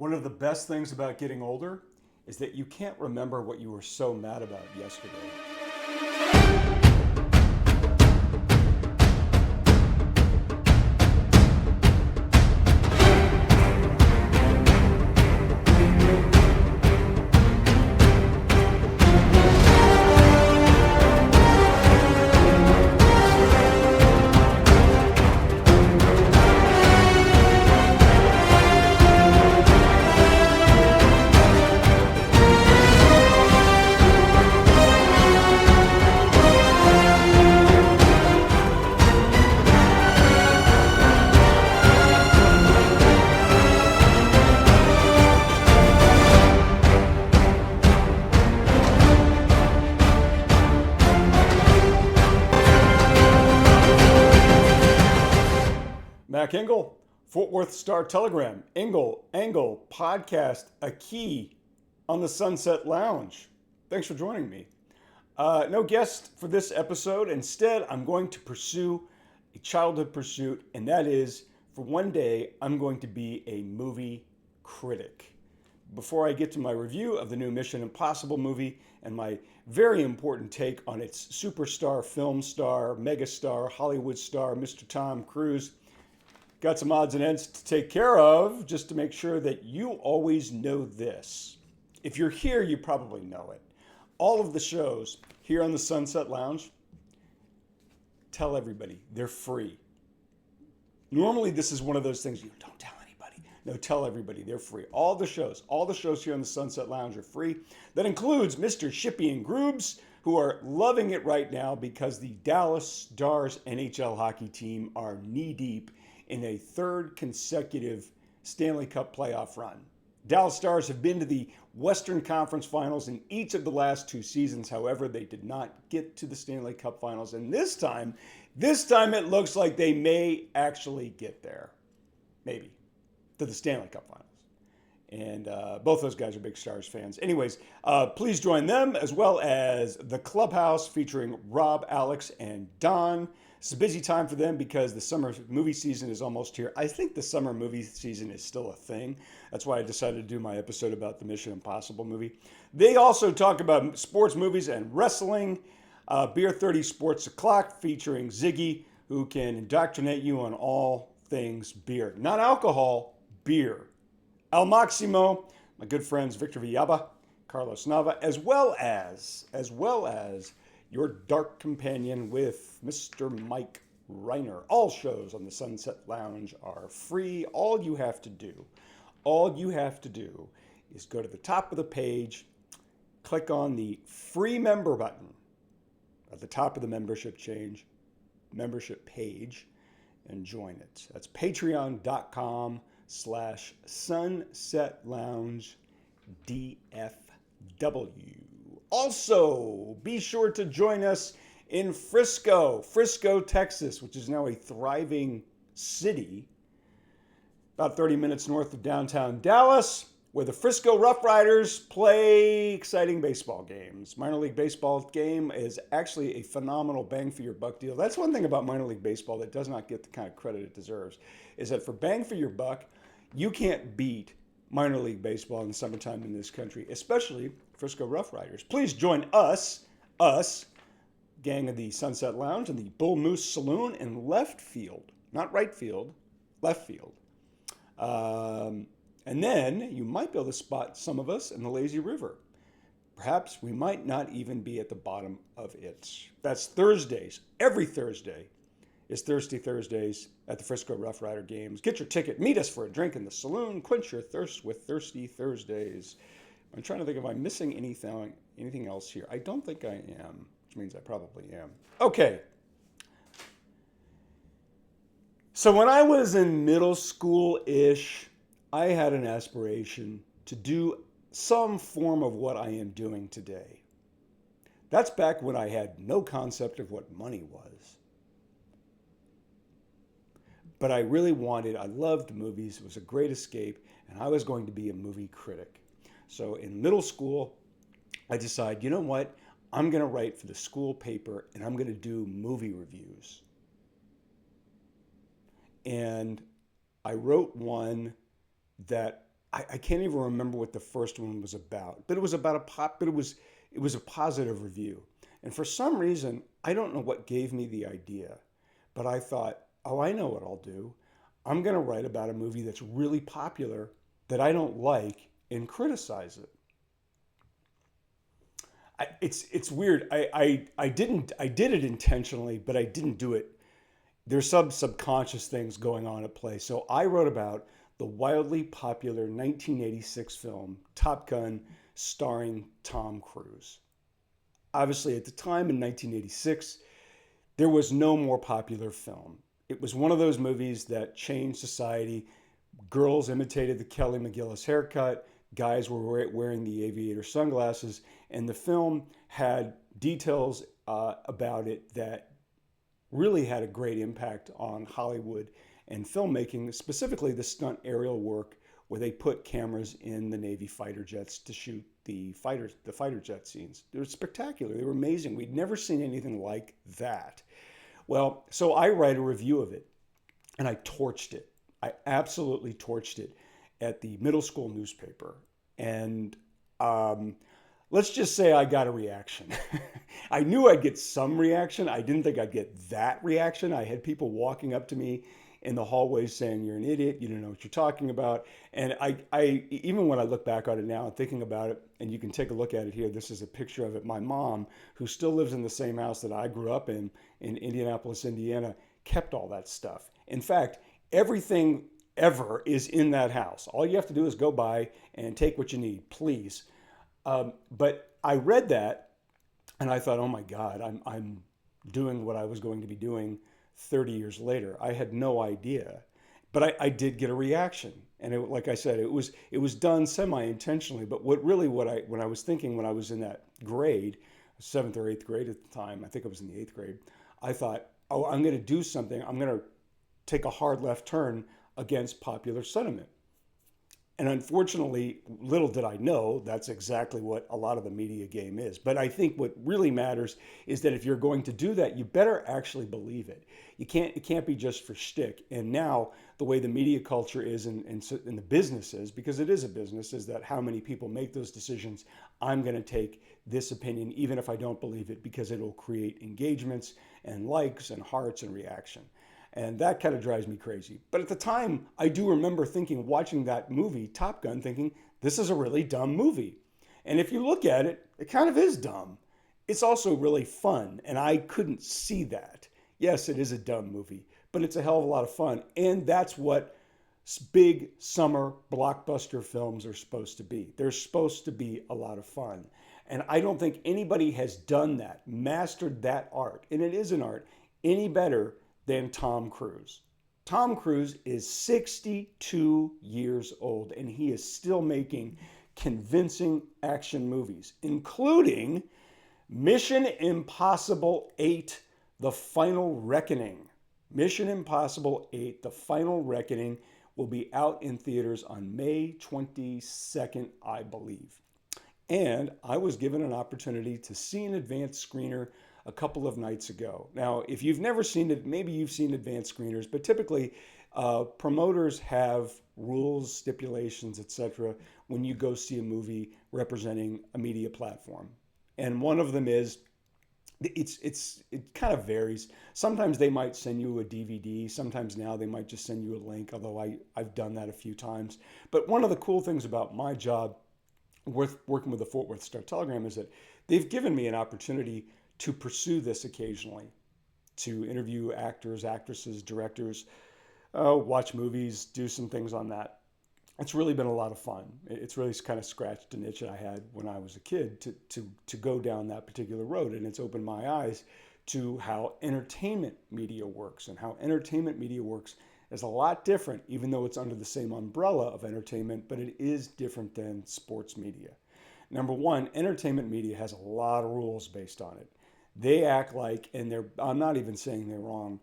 One of the best things about getting older is that you can't remember what you were so mad about yesterday. Mac Engel, Fort Worth Star Telegram, Engel Angle podcast, a key on the Sunset Lounge. Thanks for joining me. No guest for this episode. Instead, I'm going to pursue a childhood pursuit, and that is, for one day, I'm going to be a movie critic. Before I get to my review of the new Mission Impossible movie and my very important take on its superstar, film star, megastar, Hollywood star, Mr. Tom Cruise, got some odds and ends to take care of just to make sure that you always know this. If you're here, you probably know it. All of the shows here on the Sunset Lounge, tell everybody, they're free. Normally, this is one of those things you don't tell anybody. No, tell everybody, they're free. All the shows here on the Sunset Lounge are free. That includes Mr. Shippy and Groobs, who are loving it right now because the Dallas Stars NHL hockey team are knee-deep in a third consecutive Stanley Cup playoff run. Dallas Stars have been to the Western Conference Finals in each of the last two seasons. However, they did not get to the Stanley Cup Finals. And this time it looks like they may actually get there. Maybe. To the Stanley Cup Finals. And both those guys are big Stars fans. Anyways, please join them as well as The Clubhouse featuring Rob, Alex, and Don. It's a busy time for them because the summer movie season is almost here. I think the summer movie season is still a thing. That's why I decided to do my episode about the Mission Impossible movie. They also talk about sports movies and wrestling. Beer 30 Sports O'Clock featuring Ziggy, who can indoctrinate you on all things beer. Not alcohol, beer. Al Maximo, my good friends Victor Villaba, Carlos Nava, as well as your dark companion with Mr. Mike Reiner. All shows on the Sunset Lounge are free. All you have to do is go to the top of the page, click on the free member button at the top of the membership page, and join it. That's patreon.com/SunsetLoungeDFW. Also, be sure to join us in Frisco, Texas, which is now a thriving city, about 30 minutes north of downtown Dallas, where the Frisco Rough Riders play exciting baseball games. Minor League Baseball game is actually a phenomenal bang for your buck deal. That's one thing about minor league baseball that does not get the kind of credit it deserves, is that for bang for your buck, you can't beat minor league baseball in the summertime in this country, especially Frisco Rough Riders. Please join us, gang of the Sunset Lounge, and the Bull Moose Saloon in left field, not right field, left field. And then you might be able to spot some of us in the Lazy River. Perhaps we might not even be at the bottom of it. That's Thursdays. Every Thursday is Thirsty Thursdays at the Frisco Rough Rider games. Get your ticket. Meet us for a drink in the saloon. Quench your thirst with Thirsty Thursdays. I'm trying to think if I'm missing anything else here. I don't think I am, which means I probably am. Okay. So when I was in middle school-ish, I had an aspiration to do some form of what I am doing today. That's back when I had no concept of what money was. But I loved movies. It was a great escape, and I was going to be a movie critic. So in middle school, I decided, you know what? I'm going to write for the school paper, and I'm going to do movie reviews. And I wrote one that I can't even remember what the first one was about, but it was about it was a positive review. And for some reason, I don't know what gave me the idea, but I thought, oh, I know what I'll do. I'm going to write about a movie that's really popular that I don't like and criticize it. It's weird. I did it intentionally, but I didn't do it. There's some subconscious things going on at play. So I wrote about the wildly popular 1986 film Top Gun, starring Tom Cruise. Obviously, at the time in 1986, there was no more popular film. It was one of those movies that changed society. Girls imitated the Kelly McGillis haircut, guys were wearing the aviator sunglasses, and the film had details about it that really had a great impact on Hollywood and filmmaking, specifically the stunt aerial work where they put cameras in the Navy fighter jets to shoot the fighter jet scenes. They were spectacular. They were amazing. We'd never seen anything like that. Well, so I write a review of it, and I torched it. I absolutely torched it at the middle school newspaper. And let's just say I got a reaction. I knew I'd get some reaction. I didn't think I'd get that reaction. I had people walking up to me in the hallways saying, "You're an idiot. You don't know what you're talking about." And I even when I look back on it now and thinking about it, and you can take a look at it here. This is a picture of it. My mom, who still lives in the same house that I grew up in Indianapolis, Indiana, kept all that stuff. In fact, everything ever is in that house. All you have to do is go by and take what you need, please. But I read that and I thought, oh my God, I'm doing what I was going to be doing 30 years later. I had no idea, but I did get a reaction. And like I said, it was done semi-intentionally. But when I was thinking when I was in that grade, seventh or eighth grade at the time, I think I was in the eighth grade, I thought, oh, I'm going to do something. I'm going to take a hard left turn against popular sentiment. And unfortunately, little did I know, that's exactly what a lot of the media game is. But I think what really matters is that if you're going to do that, you better actually believe it. It can't be just for shtick. And now the way the media culture is and the business is, because it is a business, is that how many people make those decisions. I'm going to take this opinion, even if I don't believe it, because it'll create engagements and likes and hearts and reaction. And that kind of drives me crazy. But at the time, I do remember watching that movie, Top Gun, thinking, this is a really dumb movie. And if you look at it, it kind of is dumb. It's also really fun, and I couldn't see that. Yes, it is a dumb movie, but it's a hell of a lot of fun. And that's what big summer blockbuster films are supposed to be. They're supposed to be a lot of fun. And I don't think anybody has done that, mastered that art, and it is an art, any better than Tom Cruise. Tom Cruise is 62 years old and he is still making convincing action movies, including Mission Impossible 8, The Final Reckoning. Mission Impossible 8, The Final Reckoning will be out in theaters on May 22nd, I believe. And I was given an opportunity to see an advanced screener a couple of nights ago. Now, if you've never seen it, maybe you've seen advanced screeners, but typically promoters have rules, stipulations, etc. when you go see a movie representing a media platform. And one of them is, it kind of varies. Sometimes they might send you a DVD. Sometimes now they might just send you a link, although I've done that a few times. But one of the cool things about my job working with the Fort Worth Star Telegram is that they've given me an opportunity to pursue this occasionally, to interview actors, actresses, directors, watch movies, do some things on that. It's really been a lot of fun. It's really kind of scratched an itch that I had when I was a kid to go down that particular road. And it's opened my eyes to how entertainment media works. And how entertainment media works is a lot different, even though it's under the same umbrella of entertainment, but it is different than sports media. Number one, entertainment media has a lot of rules based on it. They act like, and I'm not even saying they're wrong,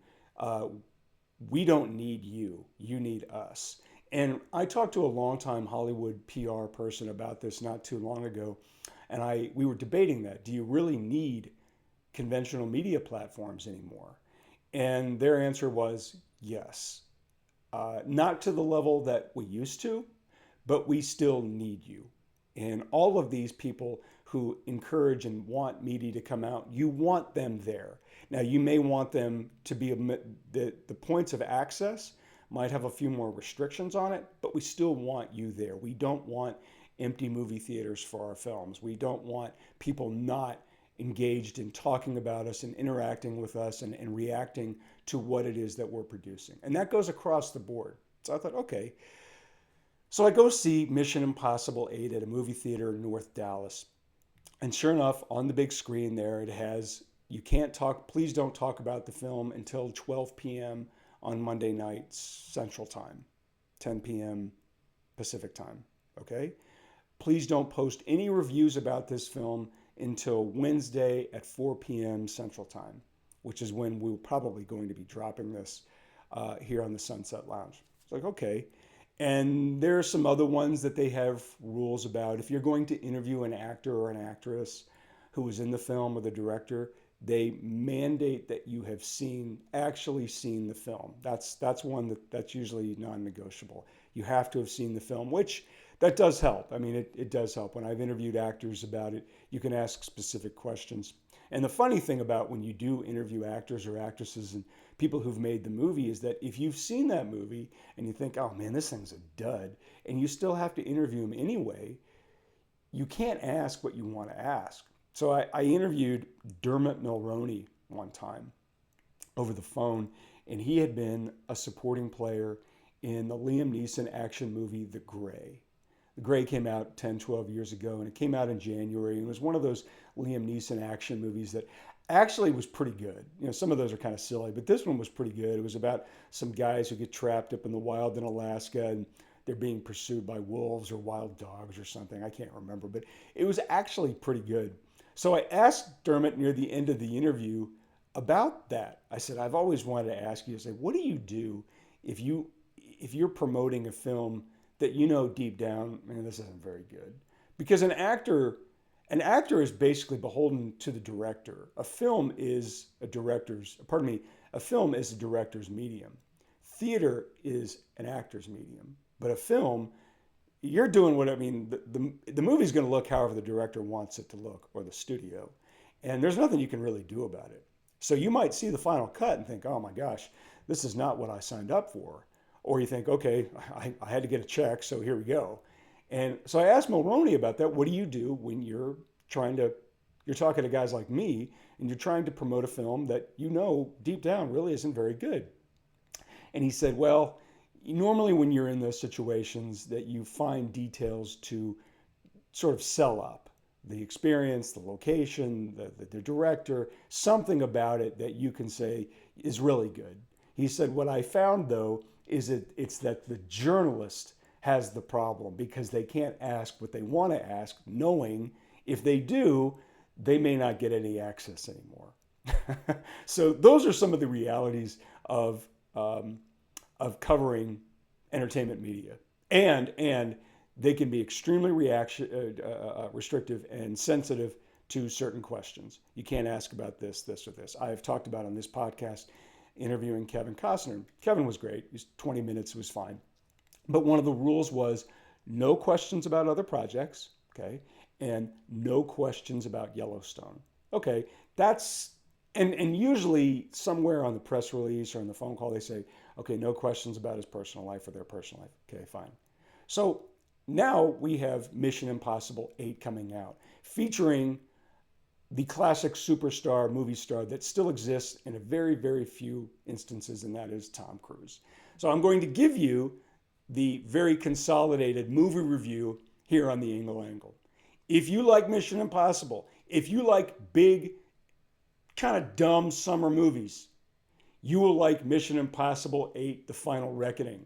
we don't need you, you need us. And I talked to a longtime Hollywood PR person about this not too long ago, and we were debating that. Do you really need conventional media platforms anymore? And their answer was yes. Not to the level that we used to, but we still need you. And all of these people who encourage and want media to come out, you want them there. Now, you may want them to be the points of access might have a few more restrictions on it, but we still want you there. We don't want empty movie theaters for our films. We don't want people not engaged in talking about us and interacting with us and reacting to what it is that we're producing. And that goes across the board. So I thought, okay. So I go see Mission Impossible 8 at a movie theater in North Dallas. And sure enough, on the big screen there, it has, you can't talk, please don't talk about the film until 12 p.m. on Monday nights, Central Time, 10 p.m. Pacific Time, okay? Please don't post any reviews about this film until Wednesday at 4 p.m. Central Time, which is when we're probably going to be dropping this here on the Sunset Lounge. It's like, okay. And there are some other ones that they have rules about. If you're going to interview an actor or an actress who was in the film or the director, they mandate that you have actually seen the film. That's one that's usually non-negotiable. You have to have seen the film, which that does help. I mean, it does help. When I've interviewed actors about it, you can ask specific questions. And the funny thing about when you do interview actors or actresses and people who've made the movie is that if you've seen that movie and you think, oh man, this thing's a dud, and you still have to interview them anyway, you can't ask what you want to ask. So I interviewed Dermot Mulroney one time over the phone, and he had been a supporting player in the Liam Neeson action movie, The Grey. The Grey came out 10, 12 years ago, and it came out in January. And it was one of those Liam Neeson action movies that actually was pretty good. You know, some of those are kind of silly, but this one was pretty good. It was about some guys who get trapped up in the wild in Alaska, and they're being pursued by wolves or wild dogs or something. I can't remember, but it was actually pretty good. So I asked Dermot near the end of the interview about that. I said, I've always wanted to ask you, I said, what do you do if you're promoting a film that you know deep down, man, this isn't very good? Because an actor is basically beholden to the director. A film is a director's medium. Theater is an actor's medium. But a film, you're doing what, I mean, the movie's going to look however the director wants it to look, or the studio. And there's nothing you can really do about it. So you might see the final cut and think, oh my gosh, this is not what I signed up for. Or you think, okay, I had to get a check, so here we go. And so I asked Mulroney about that. What do you do when you're talking to guys like me, and you're trying to promote a film that you know deep down really isn't very good? And he said, well, normally when you're in those situations that you find details to sort of sell up the experience, the location, the director, something about it that you can say is really good. He said, what I found though is it's that the journalist has the problem because they can't ask what they want to ask, knowing if they do, they may not get any access anymore. So those are some of the realities of covering entertainment media, and they can be extremely restrictive and sensitive to certain questions. You can't ask about this, or this. I have talked about on this podcast interviewing Kevin Costner. Kevin was great. He was 20 minutes, it was fine. But one of the rules was no questions about other projects, okay, and no questions about Yellowstone. Okay, that's, and usually somewhere on the press release or on the phone call, they say, okay, no questions about his personal life or their personal life. Okay, fine. So now we have Mission Impossible 8 coming out, featuring the classic superstar, movie star that still exists in a very, very few instances, and that is Tom Cruise. So I'm going to give you the very consolidated movie review here on the Engel Angle. If you like Mission Impossible, if you like big, kind of dumb summer movies, you will like Mission Impossible 8, The Final Reckoning.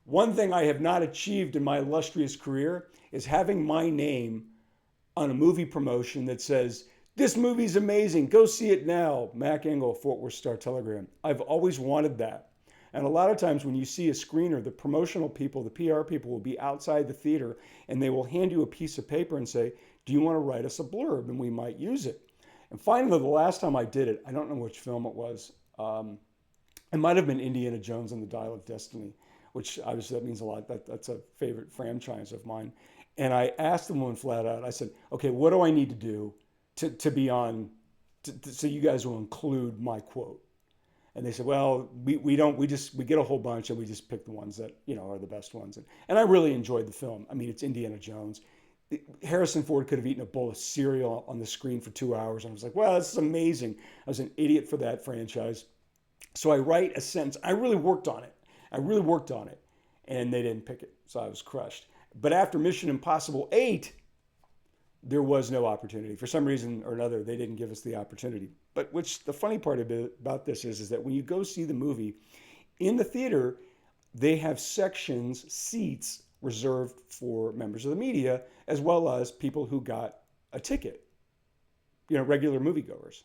One thing I have not achieved in my illustrious career is having my name on a movie promotion that says, this movie's amazing, go see it now, Mac Engel, Fort Worth Star-Telegram. I've always wanted that. And a lot of times when you see a screener, the promotional people, the PR people will be outside the theater and they will hand you a piece of paper and say, do you want to write us a blurb? And we might use it. And finally, the last time I did it, I don't know which film it was. It might have been Indiana Jones and the Dial of Destiny, which obviously that means a lot. That's a favorite franchise of mine. And I asked the woman flat out, I said, okay, what do I need to do to be on, so you guys will include my quote? And they said, well, we don't, we get a whole bunch and we just pick the ones that, are the best ones. And I really enjoyed the film. I mean, it's Indiana Jones. Harrison Ford could have eaten a bowl of cereal on the screen for 2 hours. And I was like, wow, this is amazing. I was an idiot for that franchise. So I write a sentence. I really worked on it. And they didn't pick it. So I was crushed. But after Mission Impossible 8, there was no opportunity. For some reason or another, they didn't give us the opportunity. But the funny part about this is that when you go see the movie, in the theater, they have seats reserved for members of the media, as well as people who got a ticket, regular moviegoers.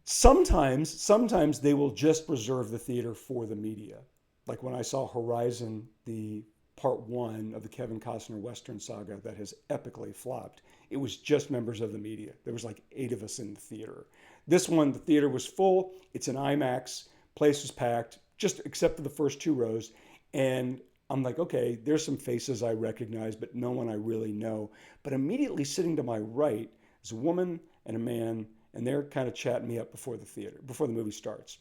Sometimes they will just reserve the theater for the media. Like when I saw Horizon, the part 1 of the Kevin Costner Western saga that has epically flopped, it was just members of the media. There was like 8 of us in the theater. This one, the theater was full. It's an IMAX. Place was packed, just except for the first 2 rows. And I'm like, okay, there's some faces I recognize, but no one I really know. But immediately sitting to my right is a woman and a man, and they're kind of chatting me up before the movie starts.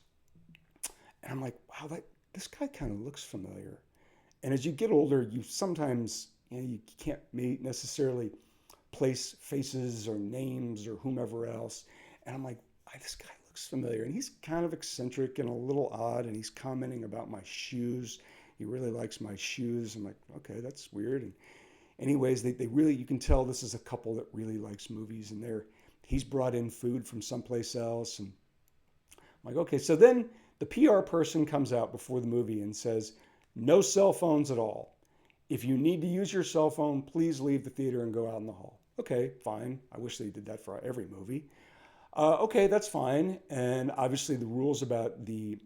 And I'm like, wow, this guy kind of looks familiar. And as you get older, you sometimes, you can't necessarily place faces or names or whomever else. And I'm like, this guy looks familiar. And he's kind of eccentric and a little odd. And he's commenting about my shoes. He really likes my shoes. I'm like, okay, that's weird. And anyways, they really, you can tell this is a couple that really likes movies. And he's brought in food from someplace else. And I'm like, okay. So then the PR person comes out before the movie and says, no cell phones at all. If you need to use your cell phone, please leave the theater and go out in the hall. Okay, fine. I wish they did that for every movie. Okay, that's fine. And obviously the rules about the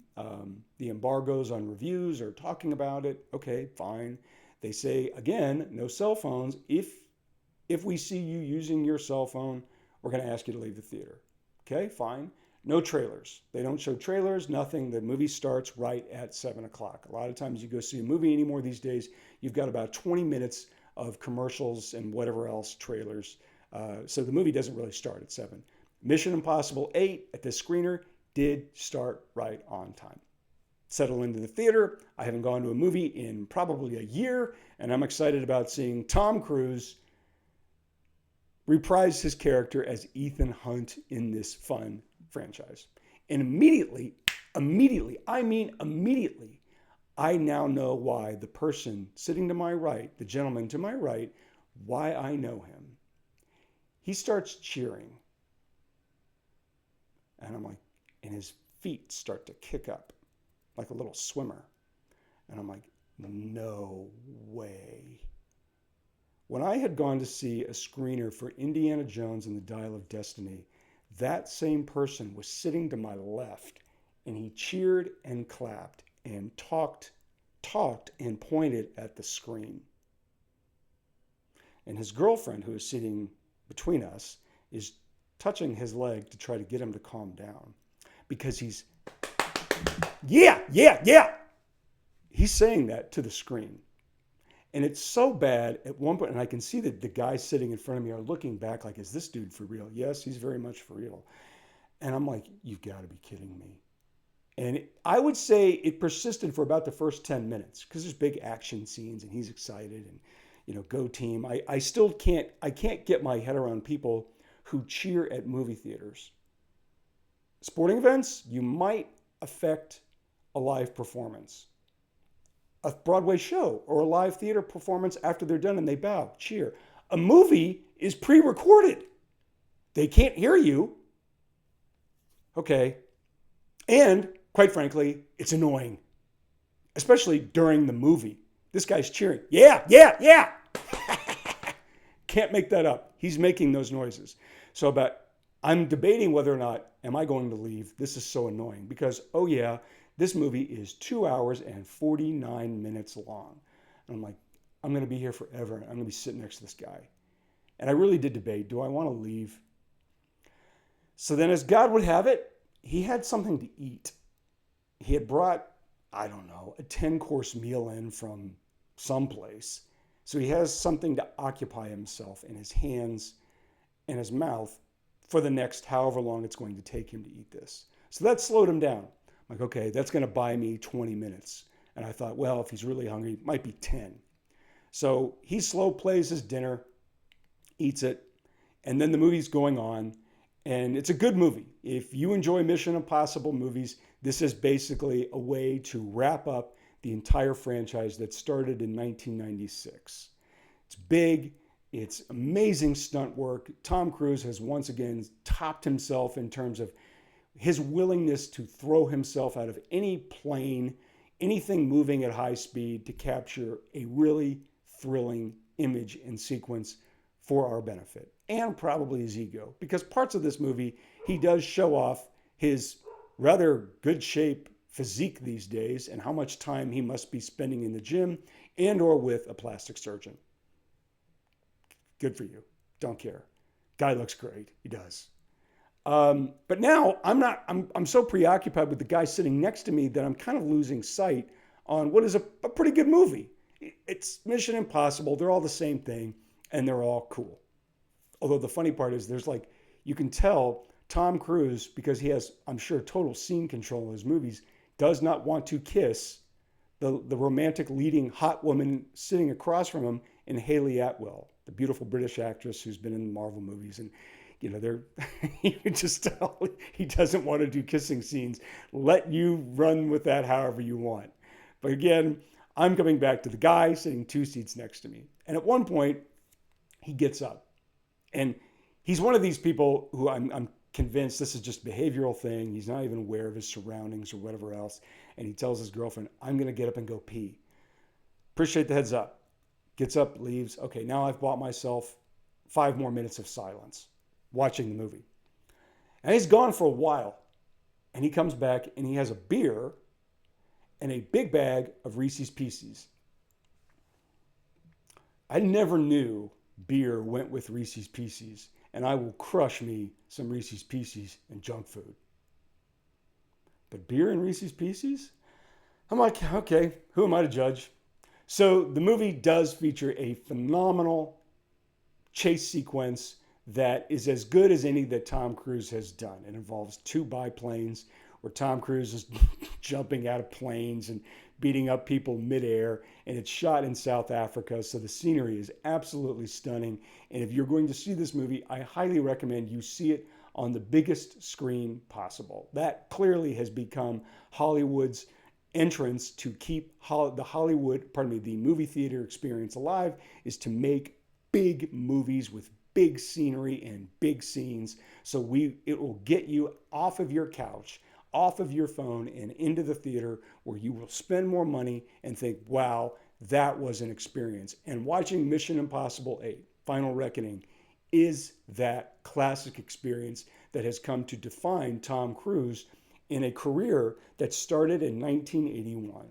embargoes on reviews are talking about it. Okay, fine. They say, again, no cell phones. If we see you using your cell phone, we're going to ask you to leave the theater. Okay, fine. No trailers. They don't show trailers, nothing. The movie starts right at 7 o'clock. A lot of times you go see a movie anymore these days, you've got about 20 minutes of commercials and whatever else, trailers. So the movie doesn't really start at 7. Mission Impossible 8 at the screener did start right on time. Settle into the theater. I haven't gone to a movie in probably a year, and I'm excited about seeing Tom Cruise reprise his character as Ethan Hunt in this fun franchise. And immediately, I now know why the person sitting to my right, the gentleman to my right, why I know him. He starts cheering. And I'm like, and his feet start to kick up like a little swimmer. And I'm like, no way. When I had gone to see a screener for Indiana Jones and the Dial of Destiny, that same person was sitting to my left, and he cheered and clapped and talked and pointed at the screen. And his girlfriend, who is sitting between us, is touching his leg to try to get him to calm down because he's, yeah. He's saying that to the screen. And it's so bad at one point, and I can see that the guys sitting in front of me are looking back like, is this dude for real? Yes, he's very much for real. And I'm like, you've got to be kidding me. And I would say it persisted for about the first 10 minutes because there's big action scenes and he's excited and, go team. I still can't get my head around people who cheer at movie theaters. Sporting events, you might affect a live performance. A Broadway show or a live theater performance after they're done and they bow, cheer. A movie is pre-recorded. They can't hear you. Okay. And quite frankly, it's annoying, especially during the movie. This guy's cheering. Yeah. Can't make that up. He's making those noises. So I'm debating whether or not, am I going to leave? This is so annoying because, oh yeah, this movie is 2 hours and 49 minutes long. And I'm like, I'm going to be here forever. I'm going to be sitting next to this guy. And I really did debate, do I want to leave? So then as God would have it, he had something to eat. He had brought I don't know, a 10-course meal in from someplace. So he has something to occupy himself in his hands and his mouth for the next however long it's going to take him to eat this. So that slowed him down. I'm like, okay, that's going to buy me 20 minutes. And I thought, well, if he's really hungry, it might be 10. So he slow plays his dinner, eats it, and then the movie's going on. And it's a good movie. If you enjoy Mission Impossible movies, this is basically a way to wrap up the entire franchise that started in 1996. It's big. It's amazing stunt work. Tom Cruise has once again topped himself in terms of his willingness to throw himself out of any plane, anything moving at high speed to capture a really thrilling image and sequence for our benefit, and probably his ego, because parts of this movie, he does show off his rather good shape physique these days and how much time he must be spending in the gym and or with a plastic surgeon. Good for you. Don't care. Guy looks great. He does. But now I'm so preoccupied with the guy sitting next to me that I'm kind of losing sight on what is a pretty good movie. It's Mission Impossible. They're all the same thing and they're all cool. Although the funny part is you can tell Tom Cruise, because he has, I'm sure, total scene control in his movies, does not want to kiss the romantic leading hot woman sitting across from him in Haley Atwell, the beautiful British actress who's been in Marvel movies. And, you can just tell he doesn't want to do kissing scenes. Let you run with that however you want. But again, I'm coming back to the guy sitting 2 seats next to me. And at one point, he gets up. And he's one of these people who I'm convinced this is just a behavioral thing. He's not even aware of his surroundings or whatever else. And he tells his girlfriend, I'm going to get up and go pee. Appreciate the heads up. Gets up, leaves. Okay, now I've bought myself 5 more minutes of silence watching the movie. And he's gone for a while. And he comes back and he has a beer and a big bag of Reese's Pieces. I never knew beer went with Reese's Pieces, and I will crush me some Reese's Pieces and junk food. But beer and Reese's Pieces? I'm like, okay, who am I to judge? So the movie does feature a phenomenal chase sequence that is as good as any that Tom Cruise has done. It involves 2 biplanes where Tom Cruise is jumping out of planes and beating up people midair, and it's shot in South Africa, so the scenery is absolutely stunning. And if you're going to see this movie, I highly recommend you see it on the biggest screen possible. That clearly has become Hollywood's entrance to keep the movie theater experience alive, is to make big movies with big scenery and big scenes. So it will get you off of your couch, off of your phone, and into the theater where you will spend more money and think, wow, that was an experience. And watching Mission Impossible 8, Final Reckoning, is that classic experience that has come to define Tom Cruise in a career that started in 1981.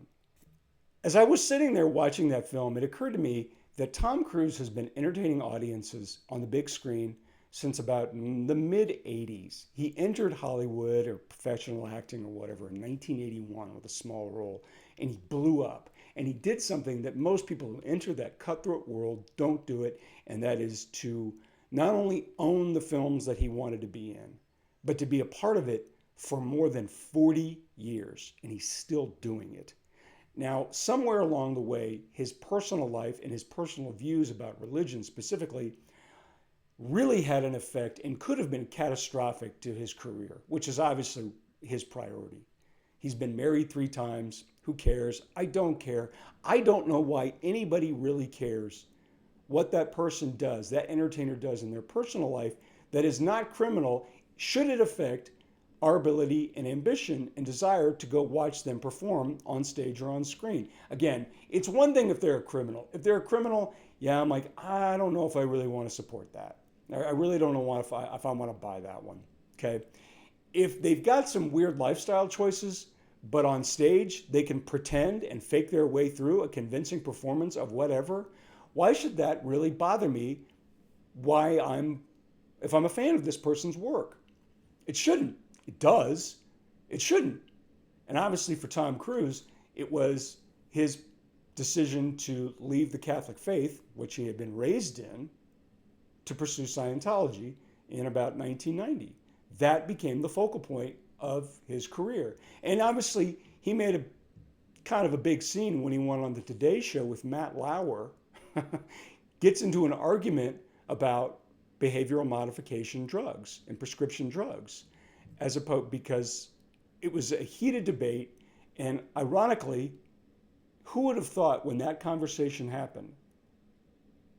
As I was sitting there watching that film, it occurred to me that Tom Cruise has been entertaining audiences on the big screen since about the mid-'80s. He entered Hollywood or professional acting or whatever in 1981 with a small role, and he blew up. And he did something that most people who enter that cutthroat world don't do it, and that is to not only own the films that he wanted to be in, but to be a part of it for more than 40 years, and he's still doing it. Now, somewhere along the way, his personal life and his personal views about religion specifically really had an effect and could have been catastrophic to his career, which is obviously his priority. He's been married 3 times. Who cares? I don't care. I don't know why anybody really cares what that person does, that entertainer does in their personal life that is not criminal, should it affect our ability and ambition and desire to go watch them perform on stage or on screen. Again, it's one thing if they're a criminal. If they're a criminal, yeah, I'm like, I don't know if I really want to support that. I really don't know if I want to buy that one, okay? If they've got some weird lifestyle choices, but on stage they can pretend and fake their way through a convincing performance of whatever, why should that really bother me if I'm a fan of this person's work? It shouldn't. It does. It shouldn't. And obviously for Tom Cruise, It was his decision to leave the Catholic faith, which he had been raised in, to pursue Scientology in about 1990. That became the focal point of his career. And obviously, he made a kind of a big scene when he went on the Today Show with Matt Lauer, gets into an argument about behavioral modification drugs and prescription drugs, as opposed, because it was a heated debate. And ironically, who would have thought when that conversation happened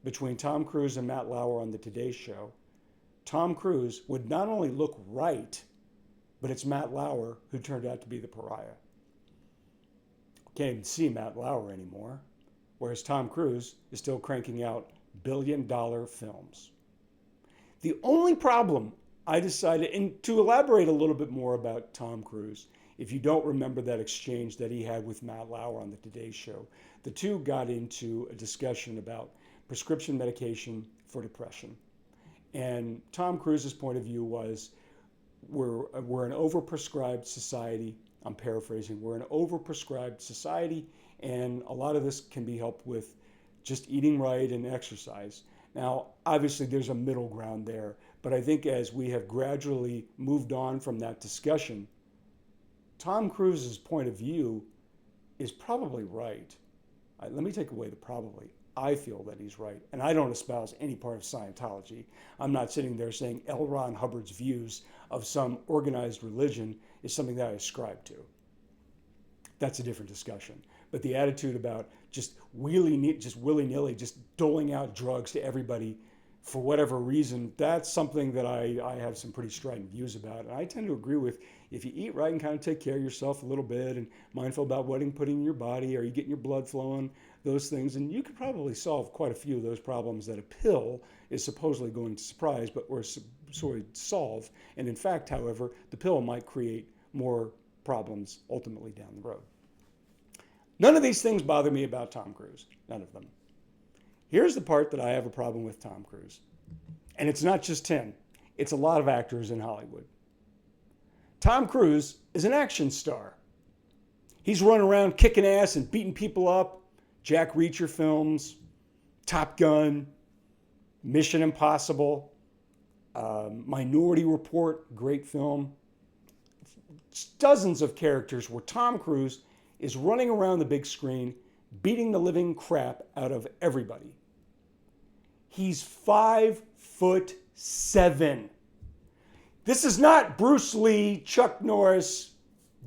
between Tom Cruise and Matt Lauer on the Today Show, Tom Cruise would not only look right, but it's Matt Lauer who turned out to be the pariah. Can't even see Matt Lauer anymore, whereas Tom Cruise is still cranking out billion-dollar films. The only problem I decided, and to elaborate a little bit more about Tom Cruise, if you don't remember that exchange that he had with Matt Lauer on the Today Show, the two got into a discussion about prescription medication for depression. And Tom Cruise's point of view was, we're an overprescribed society. I'm paraphrasing. We're an overprescribed society, and a lot of this can be helped with just eating right and exercise. Now, obviously, there's a middle ground there, but I think as we have gradually moved on from that discussion, Tom Cruise's point of view is probably right. Let me take away the probably. I feel that he's right, and I don't espouse any part of Scientology. I'm not sitting there saying L. Ron Hubbard's views of some organized religion is something that I ascribe to. That's a different discussion. But the attitude about just willy-nilly, just doling out drugs to everybody for whatever reason, that's something that I have some pretty strident views about. And I tend to agree with, if you eat right and kind of take care of yourself a little bit and mindful about what you're putting in your body, are you getting your blood flowing, those things, and you could probably solve quite a few of those problems that a pill is supposedly going to solve. And in fact, however, the pill might create more problems ultimately down the road. None of these things bother me about Tom Cruise. None of them. Here's the part that I have a problem with Tom Cruise. And it's not just him. It's a lot of actors in Hollywood. Tom Cruise is an action star. He's running around kicking ass and beating people up. Jack Reacher films, Top Gun, Mission Impossible, Minority Report, great film. Dozens of characters where Tom Cruise is running around the big screen, beating the living crap out of everybody. He's 5'7". This is not Bruce Lee, Chuck Norris,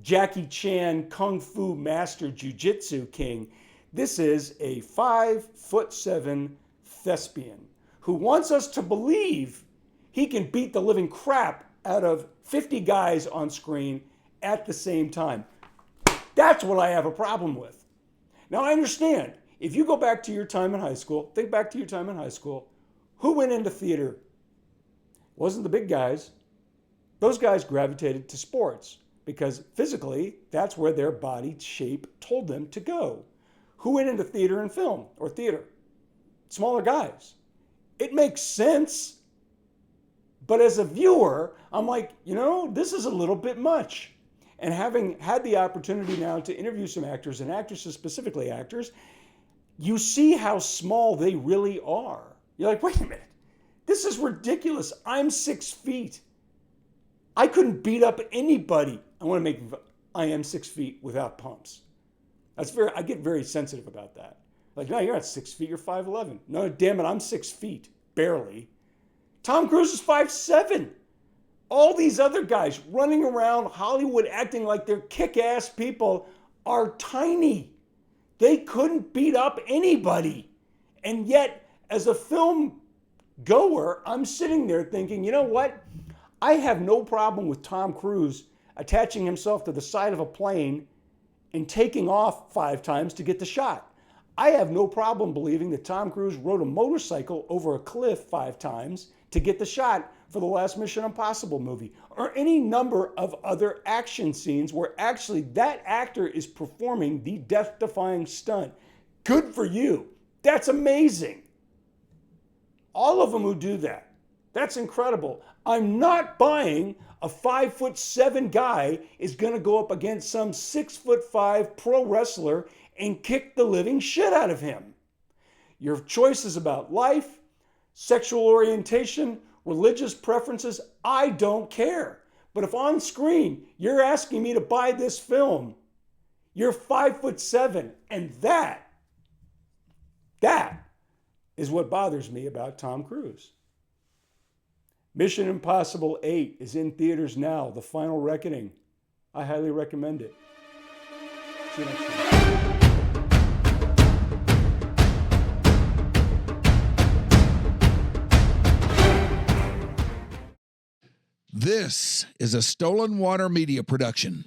Jackie Chan, Kung Fu Master, Jiu-Jitsu King. This is a 5'7" thespian who wants us to believe he can beat the living crap out of 50 guys on screen at the same time. That's what I have a problem with. Now, I understand. If you go back to your time in high school, think back to your time in high school, who went into theater? It wasn't the big guys. Those guys gravitated to sports because physically, that's where their body shape told them to go. Who went into theater and film or theater? Smaller guys. It makes sense. But as a viewer, I'm like, this is a little bit much. And having had the opportunity now to interview some actors and actresses, specifically actors, you see how small they really are. You're like, wait a minute, this is ridiculous. I'm 6 feet. I couldn't beat up anybody. I am 6 feet without pumps. I get very sensitive about that. Like, no, you're not 6 feet, you're 5'11". No, damn it, I'm 6 feet, barely. Tom Cruise is 5'7". All these other guys running around Hollywood acting like they're kick-ass people are tiny. They couldn't beat up anybody. And yet, as a film goer, I'm sitting there thinking, you know what? I have no problem with Tom Cruise attaching himself to the side of a plane and taking off 5 times to get the shot. I have no problem believing that Tom Cruise rode a motorcycle over a cliff 5 times to get the shot for the last Mission Impossible movie, or any number of other action scenes where actually that actor is performing the death-defying stunt. Good for you. That's amazing. All of them who do that That's incredible. I'm not buying a 5'7" guy is going to go up against some 6'5" pro wrestler and kick the living shit out of him. Your choices about life, sexual orientation, religious preferences, I don't care. But if on screen you're asking me to buy this film, you're 5'7", and that is what bothers me about Tom Cruise. Mission Impossible 8 is in theaters now, The Final Reckoning. I highly recommend it. See you next time. This is a Stolen Water Media production.